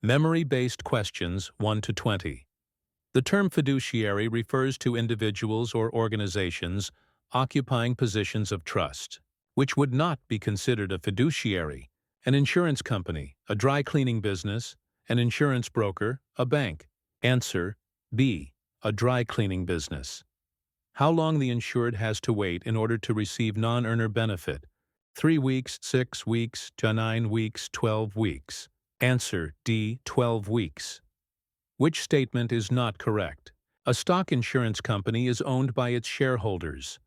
Memory-based questions 1 to 20. The term fiduciary refers to individuals or organizations occupying positions of trust, which would not be considered a fiduciary: an insurance company, a dry cleaning business, an insurance broker, a bank. Answer B. A dry cleaning business. How long the insured has to wait in order to receive non-earner benefit: 3 weeks, 6 weeks, 9 weeks, 12 weeks. Answer D. 12 weeks. Which statement is not correct? A stock insurance company is owned by its shareholders.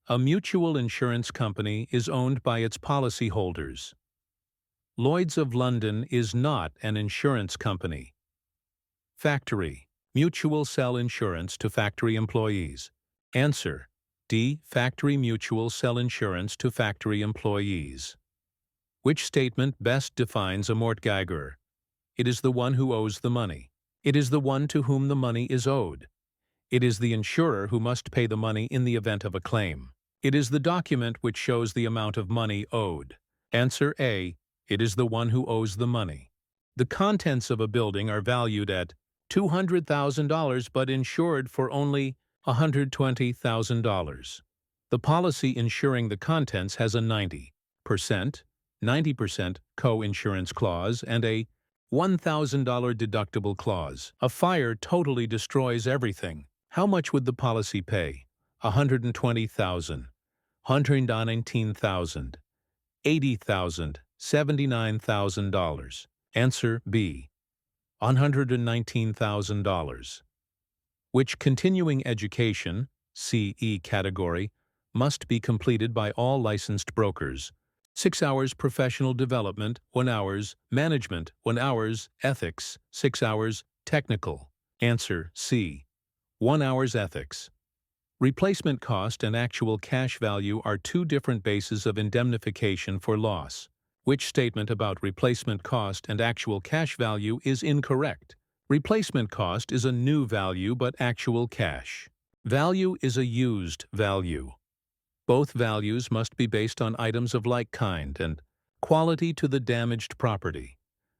A mutual insurance company is owned by its policyholders. Lloyd's of London is not an insurance company. Factory. Mutual sell insurance to factory employees. Answer D. Factory mutual sell insurance to factory employees. Which statement best defines a mortgagor? It is the one who owes the money. It is the one to whom the money is owed. It is the insurer who must pay the money in the event of a claim. It is the document which shows the amount of money owed. Answer A. It is the one who owes the money. The contents of a building are valued at $200,000 but insured for only $120,000. The policy insuring the contents has a 90% co-insurance clause and a $1,000 deductible clause. A fire totally destroys everything. How much would the policy pay? $120,000, $119,000, $80,000, $79,000. Answer B. $119,000. Which continuing education, CE category, must be completed by all licensed brokers: 6 hours professional development, 1 hours management, 1 hours ethics, 6 hours technical. Answer C. 1 hours ethics. Replacement cost and actual cash value are two different bases of indemnification for loss. Which statement about replacement cost and actual cash value is incorrect? Replacement cost is a new value but actual cash value is a used value. Both values must be based on items of like kind and quality to the damaged property.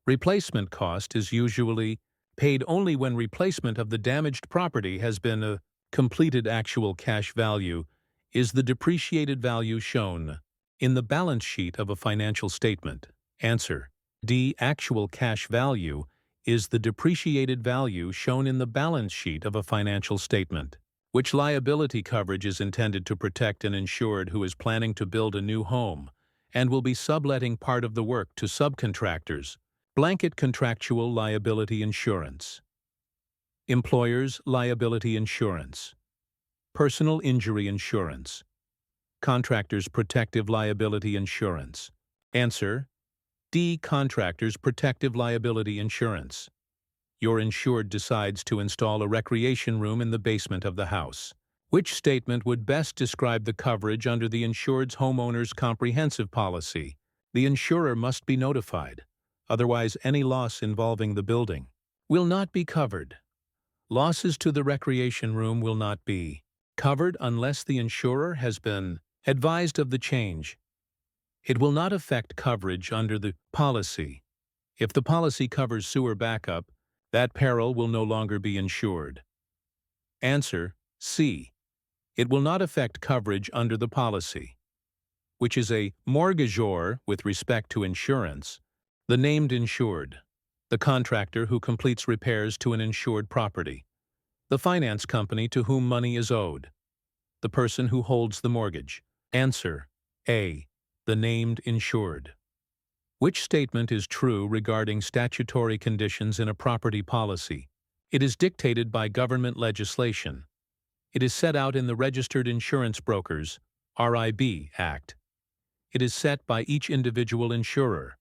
Replacement cost is usually paid only when replacement of the damaged property has been a completed. Actual cash value is the depreciated value shown in the balance sheet of a financial statement. Answer D. Actual cash value is the depreciated value shown in the balance sheet of a financial statement. Which liability coverage is intended to protect an insured who is planning to build a new home and will be subletting part of the work to subcontractors? Blanket contractual liability insurance. Employer's liability insurance. Personal injury insurance. Contractor's protective liability insurance. Answer D. Contractor's protective liability insurance. Your insured decides to install a recreation room in the basement of the house. Which statement would best describe the coverage under the insured's homeowner's comprehensive policy? The insurer must be notified. Otherwise, any loss involving the building will not be covered. Losses to the recreation room will not be covered unless the insurer has been advised of the change. It will not affect coverage under the policy. If the policy covers sewer backup, that peril will no longer be insured. Answer C. It will not affect coverage under the policy. Which is a mortgagor with respect to insurance? The named insured. The contractor who completes repairs to an insured property. The finance company to whom money is owed. The person who holds the mortgage. Answer A. The named insured. Which statement is true regarding statutory conditions in a property policy? It is dictated by government legislation. It is set out in the Registered Insurance Brokers (RIB) Act. It is set by each individual insurer.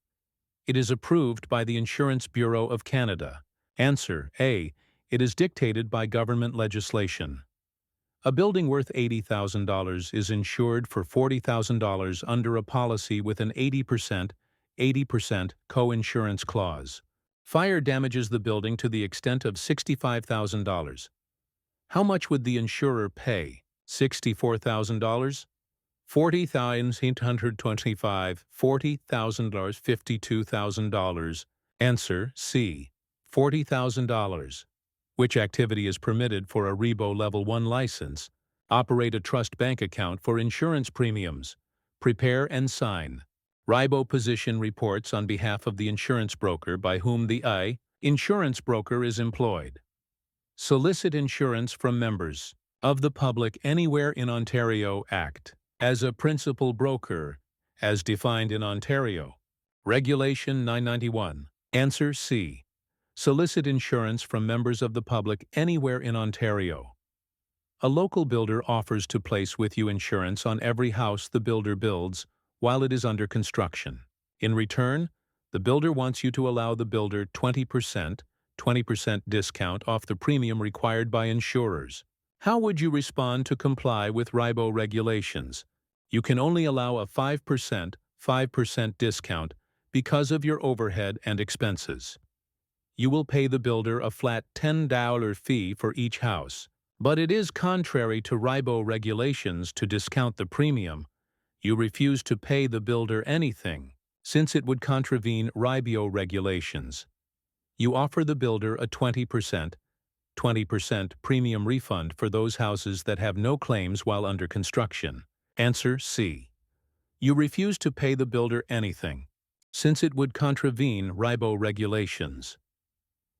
It is approved by the Insurance Bureau of Canada. Answer A. It is dictated by government legislation. A building worth $80,000 is insured for $40,000 under a policy with an 80% co-insurance clause. Fire damages the building to the extent of $65,000. How much would the insurer pay? $64,000? $40,825, $40,000, $52,000, Answer C. $40,000. Which activity is permitted for a RIBO Level 1 license? Operate a trust bank account for insurance premiums. Prepare and sign RIBO position reports on behalf of the insurance broker by whom the insurance broker is employed. Solicit insurance from members of the public anywhere in Ontario Act as a principal broker, as defined in Ontario. Regulation 991. Answer C. Solicit insurance from members of the public anywhere in Ontario. A local builder offers to place with you insurance on every house the builder builds while it is under construction. In return, the builder wants you to allow the builder 20% discount off the premium required by insurers. How would you respond to comply with RIBO regulations? You can only allow a 5% discount because of your overhead and expenses. You will pay the builder a flat $10 fee for each house, but it is contrary to RIBO regulations to discount the premium. You refuse to pay the builder anything, since it would contravene RIBO regulations. You offer the builder a 20% premium refund for those houses that have no claims while under construction. Answer C. You refuse to pay the builder anything, since it would contravene RIBO regulations.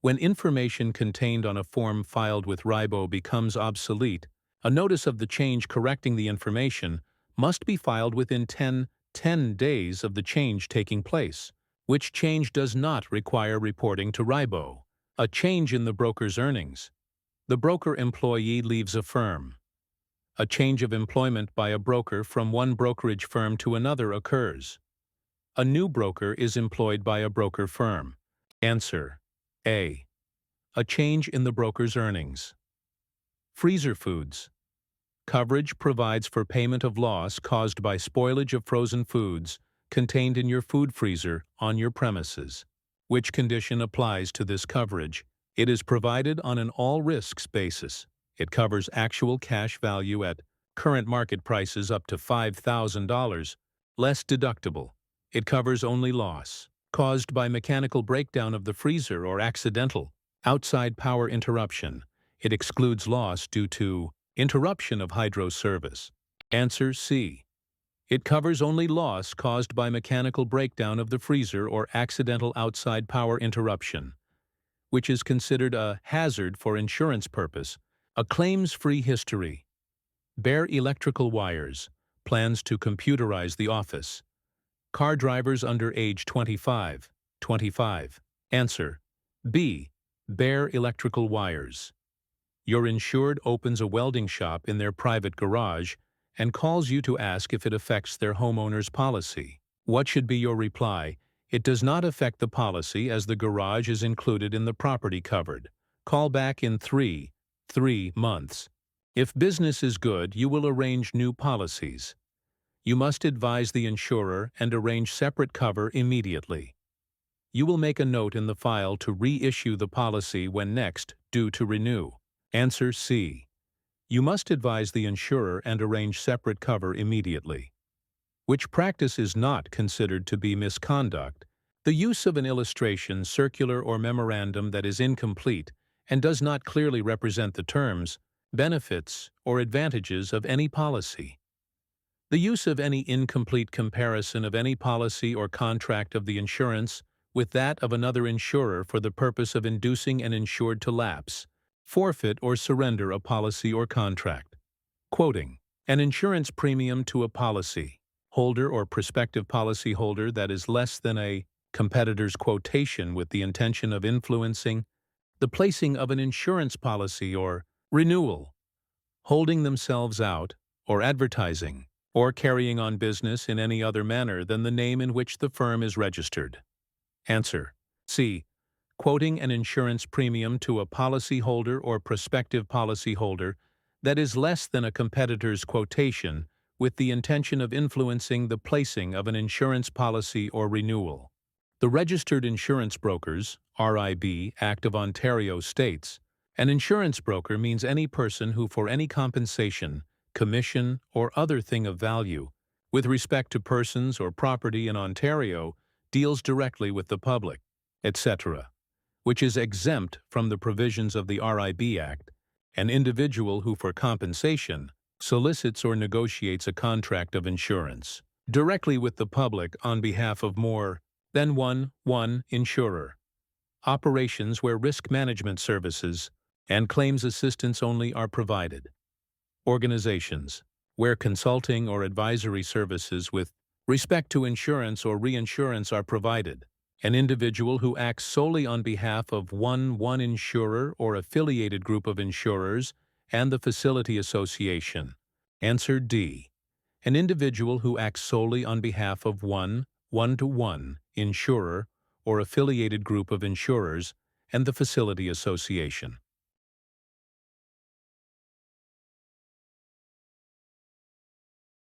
When information contained on a form filed with RIBO becomes obsolete, a notice of the change correcting the information must be filed within 10 days of the change taking place, which change does not require reporting to RIBO. A change in the broker's earnings. The broker employee leaves a firm. A change of employment by a broker from one brokerage firm to another occurs. A new broker is employed by a broker firm. Answer A. A change in the broker's earnings. Freezer foods. Coverage provides for payment of loss caused by spoilage of frozen foods contained in your food freezer on your premises. Which condition applies to this coverage? It is provided on an all-risks basis. It covers actual cash value at current market prices up to $5,000, less deductible. It covers only loss caused by mechanical breakdown of the freezer or accidental outside power interruption. It excludes loss due to interruption of hydro service. Answer C. It covers only loss caused by mechanical breakdown of the freezer or accidental outside power interruption, which is considered a hazard for insurance purpose. A claims-free history. Bare electrical wires. Plans to computerize the office. Car drivers under age 25. Answer B. Bare electrical wires. Your insured opens a welding shop in their private garage and calls you to ask if it affects their homeowner's policy. What should be your reply? It does not affect the policy as the garage is included in the property covered. Call back in 3 months. If business is good, you will arrange new policies. You must advise the insurer and arrange separate cover immediately. You will make a note in the file to reissue the policy when next due to renew. Answer C. You must advise the insurer and arrange separate cover immediately. Which practice is not considered to be misconduct? The use of an illustration, circular, or memorandum that is incomplete and does not clearly represent the terms, benefits, or advantages of any policy. The use of any incomplete comparison of any policy or contract of the insurance with that of another insurer for the purpose of inducing an insured to lapse, forfeit, or surrender a policy or contract. Quoting: an insurance premium to a policy holder or prospective policy holder that is less than a competitor's quotation with the intention of influencing the placing of an insurance policy or renewal, holding themselves out, or advertising, or carrying on business in any other manner than the name in which the firm is registered. Answer C. Quoting an insurance premium to a policyholder or prospective policyholder that is less than a competitor's quotation with the intention of influencing the placing of an insurance policy or renewal. The Registered Insurance Brokers (RIB) Act of Ontario states, an insurance broker means any person who for any compensation, commission, or other thing of value, with respect to persons or property in Ontario, deals directly with the public. etc., which is exempt from the provisions of the RIB Act, an individual who for compensation solicits or negotiates a contract of insurance directly with the public on behalf of more than one insurer. Operations where risk management services and claims assistance only are provided. Organizations where consulting or advisory services with respect to insurance or reinsurance are provided. An individual who acts solely on behalf of one insurer or affiliated group of insurers and the facility association. Answer D. An individual who acts solely on behalf of one-to-one insurer or affiliated group of insurers and the facility association.